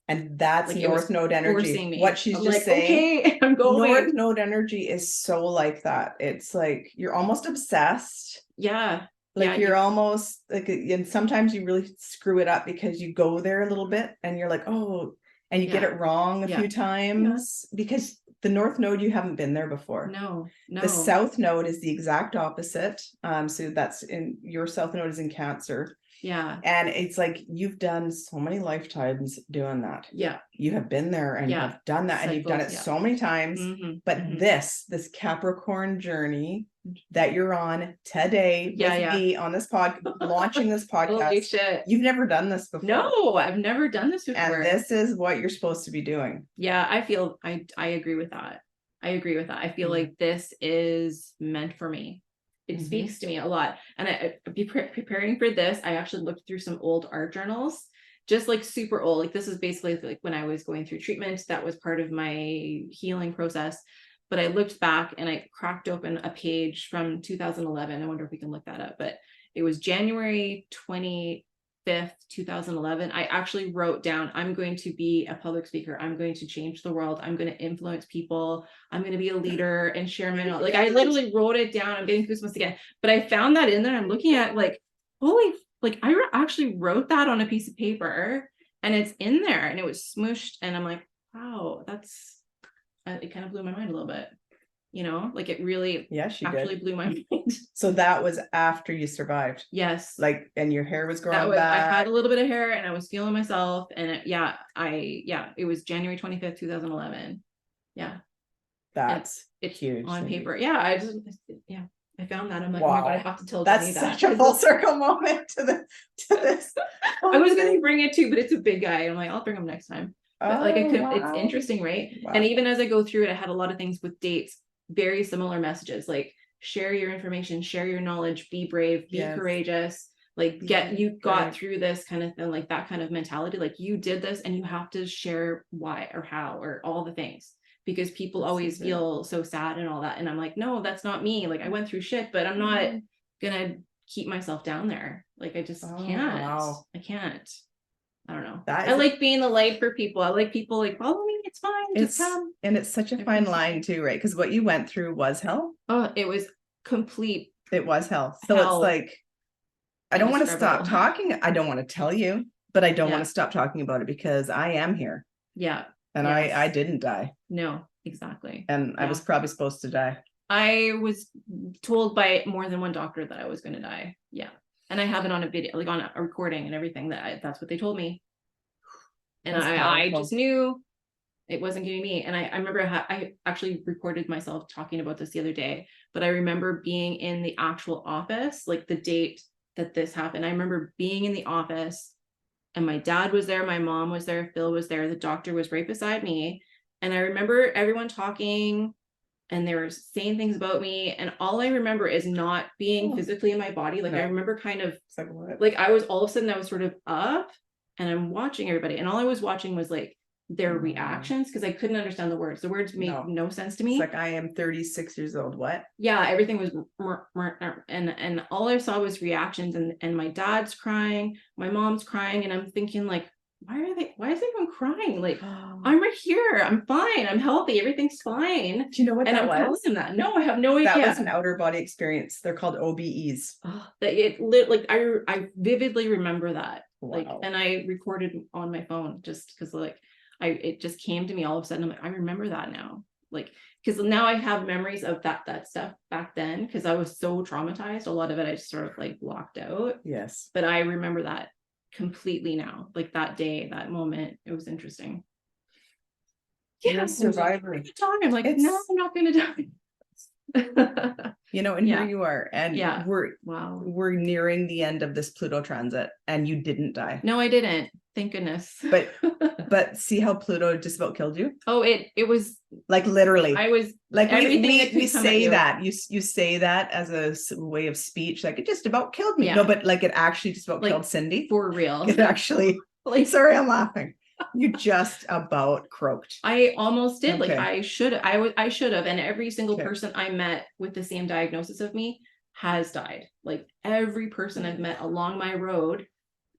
And that's like North Node energy. What she's just saying. Okay, I'm going. North Node energy is so like that. It's like you're almost obsessed. Yeah. Like you're almost like, and sometimes you really screw it up because you go there a little bit and you're like, oh, and you get it wrong a few times because the North Node, you haven't been there before. No. The South Node is the exact opposite. So that's in your South Node is in Cancer. Yeah. And it's like you've done so many lifetimes doing that. Yeah. You have been there and you've done that and you've done it so many times. But this Capricorn journey that you're on today with me on this launching this podcast. Holy shit. You've never done this before. No, I've never done this before. And this is what you're supposed to be doing. Yeah, I feel I agree with that. I feel like this is meant for me. It speaks to me a lot. And preparing for this, I actually looked through some old art journals, just like super old. Like this is basically like when I was going through treatment, that was part of my healing process. But I looked back and I cracked open a page from 2011. I wonder if we can look that up, but it was January 25th, 2011. I actually wrote down, I'm going to be a public speaker. I'm going to change the world. I'm going to influence people. I'm going to be a leader and share my knowledge. Like I literally wrote it down. I'm getting goosebumps again, but I found that in there. I'm looking at like, holy, like I actually wrote that on a piece of paper and it's in there and it was smooshed. And I'm like, wow, it kind of blew my mind a little bit, like it really blew my mind. So that was after you survived. Yes. Like, and your hair was growing back. I had a little bit of hair and I was feeling myself and it was January 25th, 2011. Yeah. It's huge on paper. Yeah. I found that. I'm like, wow. Oh my God, I have to tell That's Jenny that. Such a full circle moment to this. I was going to bring it too, but it's a big guy. I'm like, I'll bring him next time. But like I could, it's interesting, right? Wow. And even as I go through it, I had a lot of things with dates, very similar messages, like share your information, share your knowledge, be brave, be courageous, like you got through this kind of thing, like that kind of mentality, like you did this and you have to share why or how or all the things, because people always feel so sad and all that. And I'm like, no, that's not me. Like I went through shit, but I'm not gonna keep myself down there. Like I just can't. Wow. I can't. I don't know. I like being the light for people. I like people like, follow me. It's fine. Just come. And it's such a fine line too, right? Because what you went through was hell. Oh, it was complete. It was hell. So it's like, I don't want to stop talking. I don't want to tell you, but I don't want to stop talking about it because I am here. Yeah. And I didn't die. No, exactly. And I was probably supposed to die. I was told by more than one doctor that I was going to die. Yeah. And I have it on a video, like on a recording and everything, that's what they told me. And I just knew it wasn't going to be me. And I remember I actually recorded myself talking about this the other day, but I remember being in the actual office, like the date that this happened. I remember being in the office and my dad was there. My mom was there. Phil was there. The doctor was right beside me. And I remember everyone talking and they were saying things about me. And all I remember is not being physically in my body. Like I remember kind of like I was all of a sudden I was sort of up and I'm watching everybody. And all I was watching was like their reactions because I couldn't understand the words. The words made no sense to me. It's like I am 36 years old. What? Yeah, everything was and all I saw was reactions and my dad's crying, my mom's crying, and I'm thinking like, why is everyone crying? Like, I'm right here. I'm fine. I'm healthy. Everything's fine. Do you know what And that I'm telling was? them that. No, I have no idea. That was an outer body experience. They're called OBEs. Like I vividly remember that. Wow. Like, and I recorded on my phone just because like it just came to me all of a sudden. I'm like, I remember that now. Like, because now I have memories of that stuff back then because I was so traumatized. A lot of it I just sort of like blocked out. Yes. But I remember that completely now. Like that day, that moment, it was interesting. Yeah, survivor. I'm like, no, I'm not gonna die. You know, and here you are, and we're nearing the end of this Pluto transit, and you didn't die. No, I didn't. Thank goodness. But see how Pluto just about killed you? Oh, it was like literally. I was like we say that you say that as a way of speech, like it just about killed me. No, but like it actually just about killed Cindy for real. It actually. Like, sorry, I'm laughing. You just about croaked. I almost did. Okay. Like I should have. And every single person I met with the same diagnosis of me has died. Like every person I've met along my road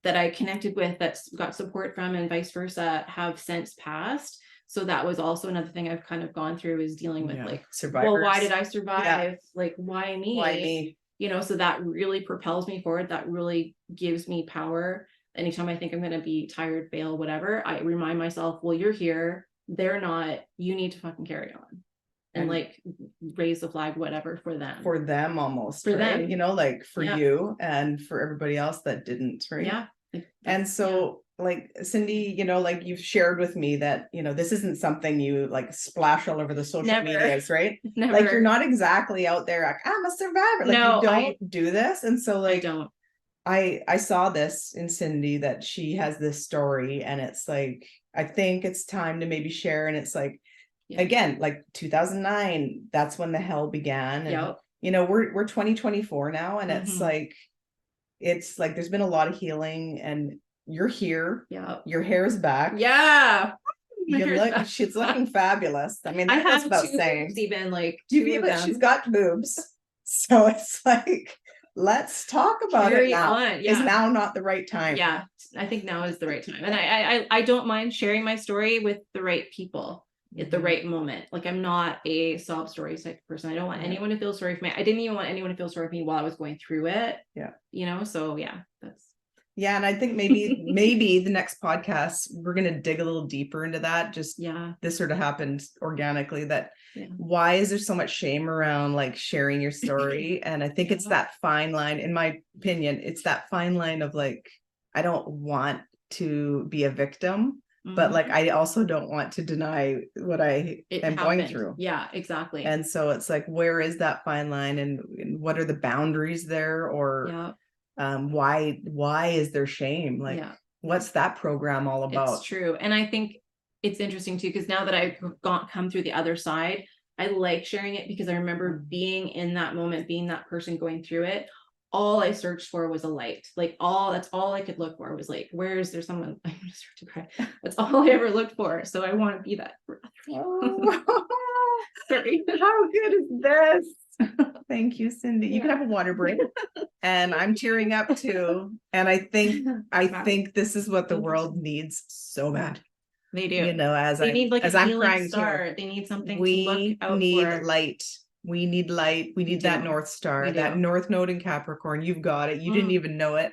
that I connected with, that's got support from, and vice versa, have since passed. So that was also another thing I've kind of gone through, is dealing with like, survivors. Well, why did I survive? Yeah. Like, why me? Why me? You know, so that really propels me forward. That really gives me power. Anytime I think I'm going to be tired, fail, whatever, I remind myself, well, you're here. They're not. You need to fucking carry on. And like raise the flag, whatever, for them almost for right? them, you know, like for you and for everybody else that didn't, right? Yeah. And so like Cindy, you know, like you've shared with me that, you know, this isn't something you like splash all over the social medias, right? Never. Like you're not exactly out there like, I'm a survivor. Like you don't do this. And so like I saw this in Cindy, that she has this story, and it's like, I think it's time to maybe share. And it's like, again, like 2009, that's when the hell began. And you know, we're 2024 now, and it's like there's been a lot of healing, and you're here. Your hair is back. She's looking fabulous. I mean, that's about saying. Even like she's got boobs, so it's like, let's talk about it now. Is now not the right time? Yeah, I think now is the right time, and I don't mind sharing my story with the right people at the right moment. Like, I'm not a sob story type of person. I don't want anyone to feel sorry for me. I didn't even want anyone to feel sorry for me while I was going through it. You know, so that's. Yeah, and I think maybe the next podcast we're gonna dig a little deeper into that. Just this sort of happened organically. That why is there so much shame around like sharing your story? And I think it's that fine line, in my opinion, it's that fine line of like, I don't want to be a victim, but like I also don't want to deny what I am going through. Yeah, exactly. And so it's like, where is that fine line, and what are the boundaries there? Or why is there shame? Like what's that program all about? It's true. And I think it's interesting too, because now that I've come through the other side, I like sharing it, because I remember being in that moment, being that person going through it. All I searched for was a light. Like that's all I could look for was like, where is there someone? I'm gonna start to cry. That's all I ever looked for. So I want to be that for other people. Sorry. How good is this? Thank you, Cindy. You can have a water break. And I'm tearing up too. And I think this is what the world needs so bad. They do. You know, as I'm crying star. They need something we to look out need for. Light. We need light. We need that North Star, that North Node in Capricorn. You've got it. You didn't even know it.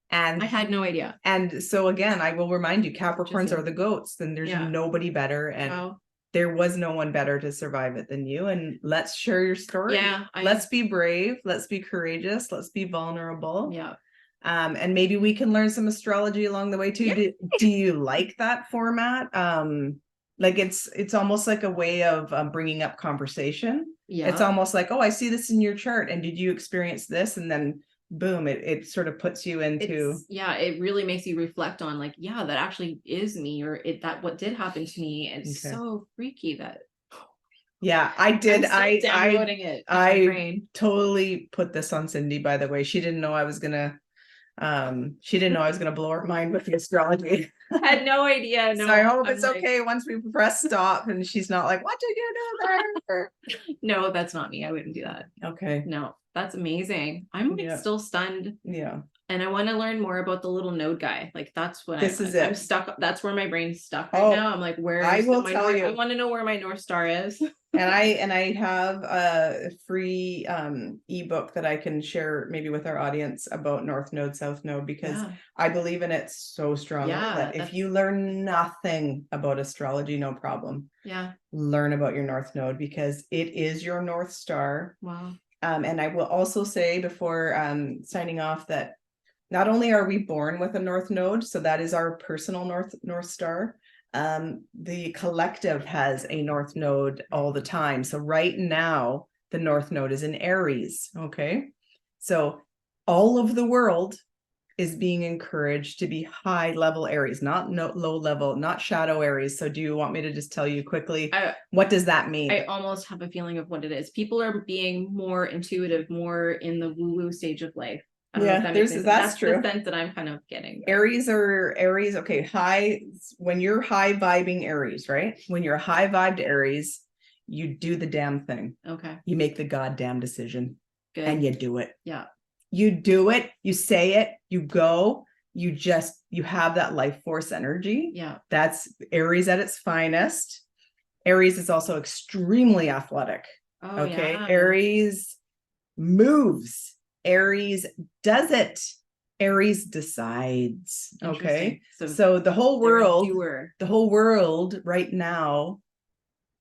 And I had no idea. And so again, I will remind you, Capricorns are the goats. Then there's nobody better. And there was no one better to survive it than you. And let's share your story. Let's be brave. Let's be courageous. Let's be vulnerable. And maybe we can learn some astrology along the way too. Do you like that format? Like it's almost like a way of bringing up conversation. It's almost like, oh, I see this in your chart, and did you experience this? And then boom, it sort of puts you into it really makes you reflect on like, that actually is me, or that what did happen to me. And it's so freaky that I did. Downloading it. I totally put this on Cindy, by the way. She didn't know I was gonna blow her mind with the astrology. I had no idea. So I hope it's okay once we press stop and she's not like, what did you do there? No, that's not me. I wouldn't do that. Okay. No, that's amazing. I'm like still stunned. Yeah. And I want to learn more about the little node guy. Like that's what This is it. I'm stuck. That's where my brain's stuck right now. I'm like, I will my tell North, you. I want to know where my North Star is. And I have a free ebook that I can share maybe with our audience about North Node, South Node, because I believe in it so strongly that if you learn nothing about astrology, no problem. Yeah. Learn about your North Node because it is your North Star. Wow. And I will also say before signing off that not only are we born with a North Node, so that is our personal North Star. The collective has a North Node all the time. So right now, the North Node is in Aries. Okay. So all of the world is being encouraged to be high level Aries, not low level, not shadow Aries. So do you want me to just tell you quickly, what does that mean? I almost have a feeling of what it is. People are being more intuitive, more in the woo-woo stage of life. That's true. The sense that I'm kind of getting. Aries. Okay. When you're high vibing Aries, right? When you're high vibed Aries, you do the damn thing. Okay. You make the goddamn decision. Good. And you do it. Yeah. You do it, you say it, you go, you have that life force energy. Yeah. That's Aries at its finest. Aries is also extremely athletic. Oh, okay. Yeah. Aries moves. Aries does it. Aries decides. Okay. So the whole world right now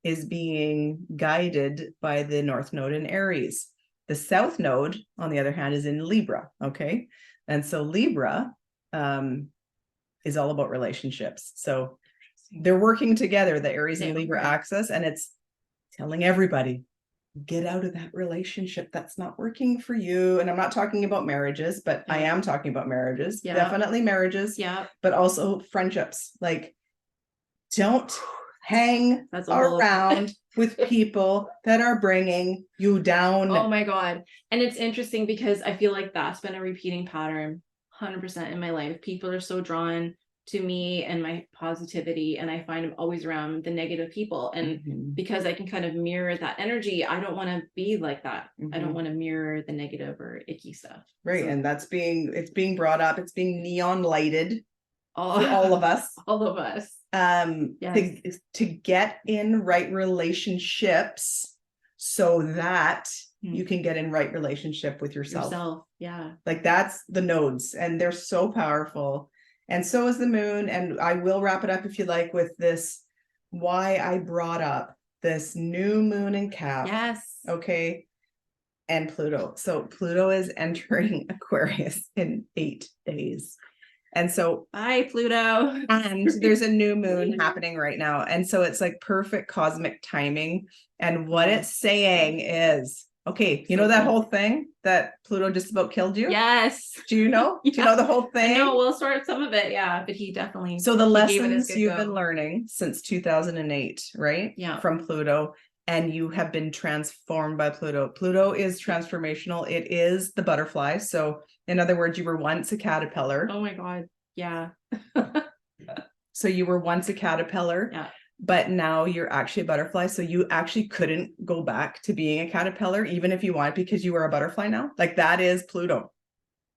is being guided by the North Node in Aries. The South Node, on the other hand, is in Libra. Okay. And so Libra is all about relationships. So they're working together, the Aries and Libra axis, and it's telling everybody, get out of that relationship that's not working for you. And I'm not talking about marriages, but I am talking about marriages. Definitely marriages. Yeah. But also friendships. Like, don't hang around with people that are bringing you down. Oh my God. And it's interesting because I feel like that's been a repeating pattern 100% in my life. People are so drawn to me and my positivity, and I find I'm always around the negative people. And because I can kind of mirror that energy, I don't want to be like that. I don't want to mirror the negative or icky stuff. Right. So, and it's being brought up. It's being neon lighted for all of us. All of us. To get in right relationships so that you can get in right relationship with yourself. Yeah. Like that's the nodes, and they're so powerful. And so is the moon. And I will wrap it up if you like with this, why I brought up this new moon in Cap. Yes. Okay. And Pluto. So Pluto is entering Aquarius in 8 days. And so bye, Pluto. And there's a new moon happening right now. And so it's like perfect cosmic timing. And what it's saying is, okay, you know that whole thing that Pluto just about killed you? Yes. Do you know? Do you know the whole thing? I know, we'll start some of it, yeah. But he definitely. So the lessons you've been learning since 2008, right? Yeah. From Pluto, and you have been transformed by Pluto. Pluto is transformational. It is the butterfly. So in other words, you were once a caterpillar. Oh my God. Yeah. So you were once a caterpillar. Yeah. But now you're actually a butterfly. So you actually couldn't go back to being a caterpillar, even if you want, because you are a butterfly now. Like that is Pluto.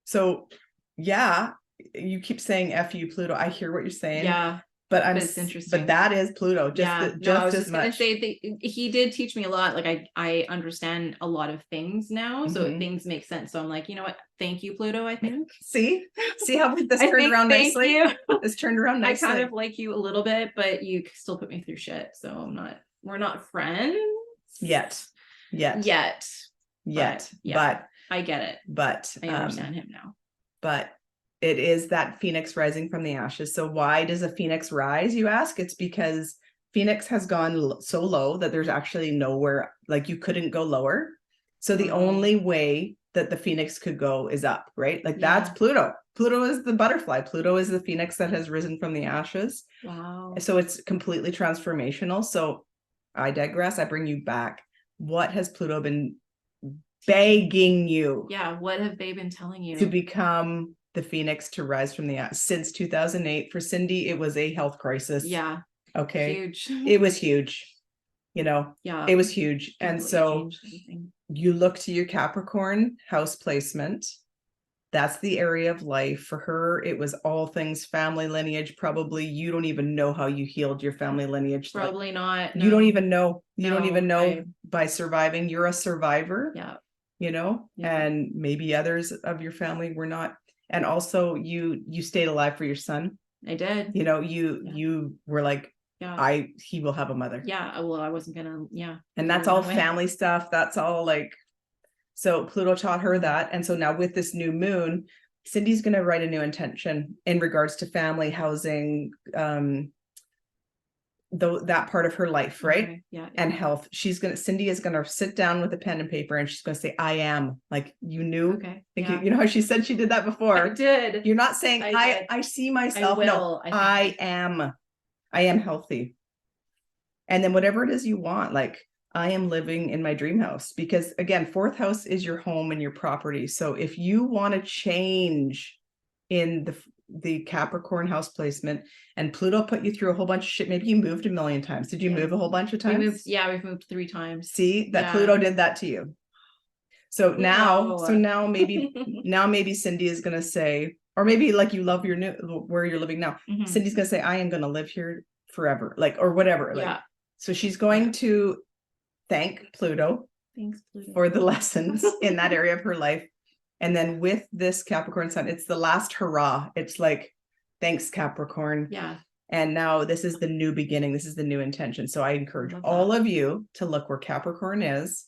So yeah, you keep saying F you, Pluto. I hear what you're saying. Yeah. But it's interesting. But that is Pluto. I was just gonna say he did teach me a lot. Like I understand a lot of things now, so things make sense. So I'm like, you know what? Thank you, Pluto. I think. See how this turned around nicely. This turned around nicely. I kind of like you a little bit, but you still put me through shit. So we're not friends yet. But I get it. But I understand him now. But it is that phoenix rising from the ashes. So why does a phoenix rise, you ask? It's because Phoenix has gone so low that there's actually nowhere, like you couldn't go lower. So the only way that the phoenix could go is up, right? Like that's Pluto. Pluto is the butterfly. Pluto is the phoenix that has risen from the ashes. Wow. So it's completely transformational. So I digress. I bring you back. What has Pluto been begging you? Yeah. What have they been telling you? To become the phoenix, to rise from the ashes. Since 2008. For Cindy, it was a health crisis. Yeah. Okay. Huge. It was huge. You know, yeah, it was huge. And so you look to your Capricorn house placement. That's the area of life for her. It was all things family lineage. Probably you don't even know how you healed your family lineage. Probably not. You don't even know. You No, don't even know right. by surviving. You're a survivor. Yeah. You know, Yeah. and maybe others of your family were not. And also you stayed alive for your son. I did. You know, you were like, yeah. he will have a mother. Yeah. Well, I wasn't gonna. Yeah. And that's all family stuff. That's all like. So Pluto taught her that. And so now with this new moon, Cindy's going to write a new intention in regards to family, housing, that part of her life, right? Okay. Yeah. And health. Cindy is going to sit down with a pen and paper and she's going to say, I am, like, you knew. Okay. You know how she said she did that before? I did. You're not saying I see myself. No, I am healthy. And then whatever it is you want, like, I am living in my dream house, because again, 4th house is your home and your property. So if you want to change in the Capricorn house placement, and Pluto put you through a whole bunch of shit, maybe you moved a million times. Did you move a whole bunch of times? We've moved 3 times. See that Pluto did that to you. So now maybe Cindy is going to say, or maybe like you love where you're living now. Mm-hmm. Cindy's going to say, I am going to live here forever, like, or whatever. Like, so she's going to thank Pluto. Thanks, Pluto, for the lessons in that area of her life. And then with this Capricorn sun, it's the last hurrah. It's like, thanks, Capricorn. Yeah. And now this is the new beginning. This is the new intention. So I encourage all of you to look where Capricorn is.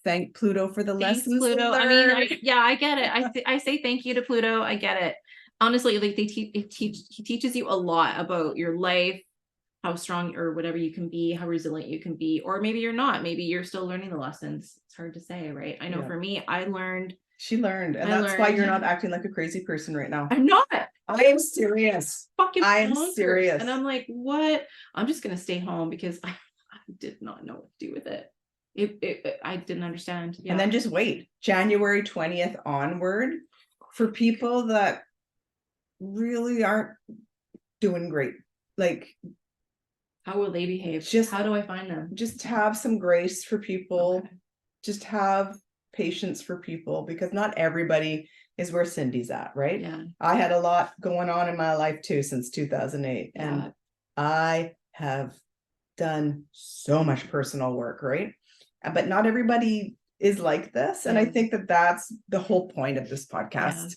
Thank Pluto for the lessons Pluto. learned. I mean, I get it. I say thank you to Pluto. I get it. Honestly, like he teaches you a lot about your life, how strong or whatever you can be, how resilient you can be, or maybe you're not. Maybe you're still learning the lessons. It's hard to say, right? I know for me, she learned. And that's why you're not acting like a crazy person right now. I'm not. I am serious. I am serious. And I'm like, what? I'm just going to stay home because I did not know what to do with it. I didn't understand. Yeah. And then just wait. January 20th onward, for people that really aren't doing great. Like, how will they behave? How do I find them? Just have some grace for people. Okay. Just have patience for people, because not everybody is where Cindy's at, right? Yeah. I had a lot going on in my life too since 2008. Yeah. And I have done so much personal work, right? But not everybody is like this. And I think that that's the whole point of this podcast.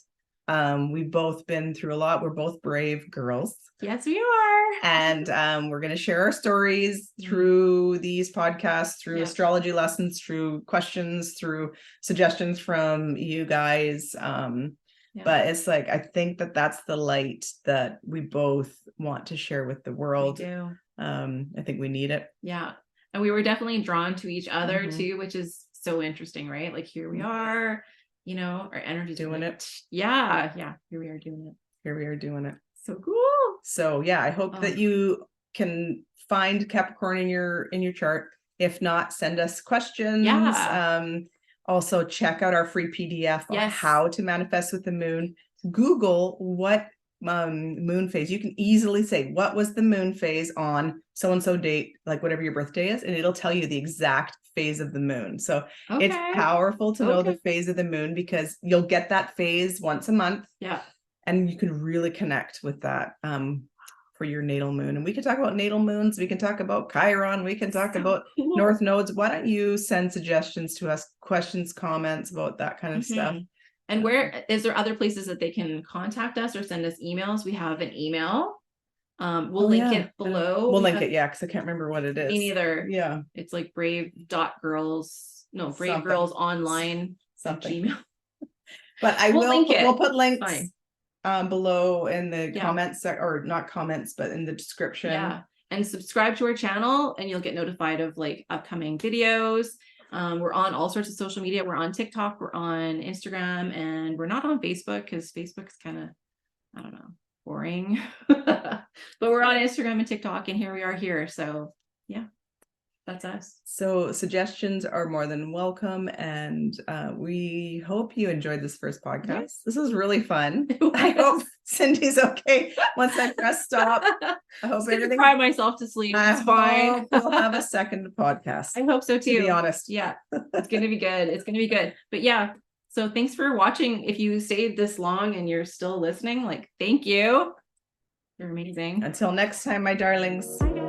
Yeah. We've both been through a lot. We're both brave girls. Yes, we are. And we're going to share our stories through these podcasts, through astrology lessons, through questions, through suggestions from you guys. But it's like, I think that that's the light that we both want to share with the world. We do. I think we need it. Yeah. And we were definitely drawn to each other too, which is so interesting, right? Like, here we are, you know, our energy doing it. Yeah. Here we are doing it. So cool. So yeah, I hope that you can find Capricorn in your chart. If not, send us questions. Yeah. Also check out our free PDF on how to manifest with the moon. Google what moon phase. You can easily say, what was the moon phase on so-and-so date, like whatever your birthday is, and it'll tell you the exact phase of the moon. So it's powerful to know the phase of the moon, because you'll get that phase once a month. Yeah. And you can really connect with that for your natal moon. And we can talk about natal moons. We can talk about Chiron. We can talk about North Nodes. Why don't you send suggestions to us, questions, comments about that kind of stuff? And where is there other places that they can contact us or send us emails? We have an email. We'll link it below. We'll link it, because I can't remember what it is. Me neither. Yeah. It's like brave.girls. No, Brave Girls Online. Something. Gmail. But we'll put links. Fine. Below in the comments, or not comments, but in the description. Yeah. And subscribe to our channel and you'll get notified of like upcoming videos. We're on all sorts of social media. We're on TikTok, we're on Instagram, and we're not on Facebook because Facebook is kind of, I don't know, boring. But we're on Instagram and TikTok, and here we are here. So yeah, that's us. So suggestions are more than welcome, and we hope you enjoyed this first podcast. Yes. This was really fun. I hope Cindy's okay once I press stop. I hope everything. Cry myself to sleep. It's fine. We'll have a second podcast. I hope so too. To be honest. Yeah, it's gonna be good. It's gonna be good. But yeah, So thanks for watching. If you stayed this long and you're still listening, like, thank you. You're amazing. Until next time, my darlings. Bye, guys.